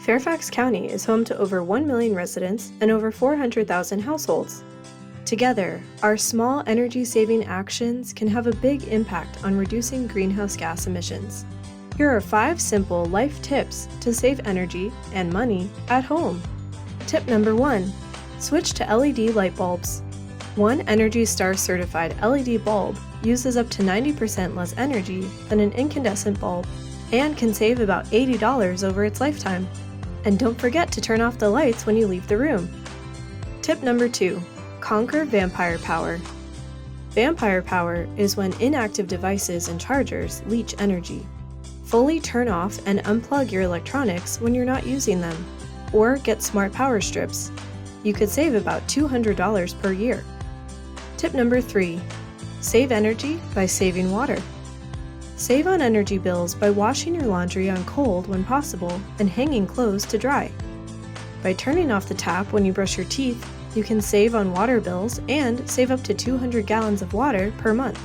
Fairfax County is home to over 1 million residents and over 400,000 households. Together, our small energy-saving actions can have a big impact on reducing greenhouse gas emissions. Here are 5 simple life tips to save energy and money at home. Tip number 1. Switch to LED light bulbs. One ENERGY STAR certified LED bulb uses up to 90% less energy than an incandescent bulb and can save about $80 over its lifetime. And don't forget to turn off the lights when you leave the room. Tip number 2. Conquer vampire power. Vampire power is when inactive devices and chargers leach energy. Fully turn off and unplug your electronics when you're not using them, or get smart power strips. You could save about $200 per year. Tip number 3. Save energy by saving water. Save on energy bills by washing your laundry on cold when possible and hanging clothes to dry. By turning off the tap when you brush your teeth, you can save on water bills and save up to 200 gallons of water per month.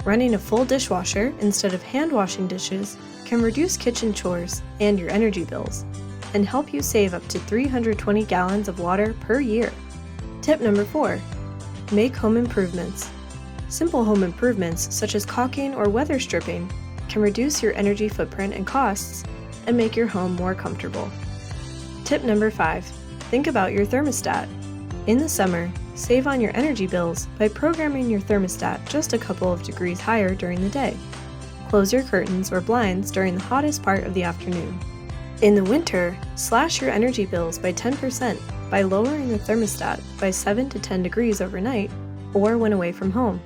Running a full dishwasher instead of hand washing dishes can reduce kitchen chores and your energy bills, and help you save up to 320 gallons of water per year. Tip number 4. Make home improvements. Simple home improvements such as caulking or weather stripping can reduce your energy footprint and costs and make your home more comfortable. Tip number 5. Think about your thermostat. In the summer, save on your energy bills by programming your thermostat just a couple of degrees higher during the day. Close your curtains or blinds during the hottest part of the afternoon. In the winter, slash your energy bills by 10% by lowering the thermostat by 7 to 10 degrees overnight or when away from home.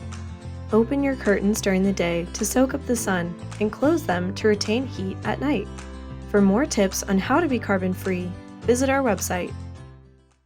Open your curtains during the day to soak up the sun and close them to retain heat at night. For more tips on how to be carbon-free, visit our website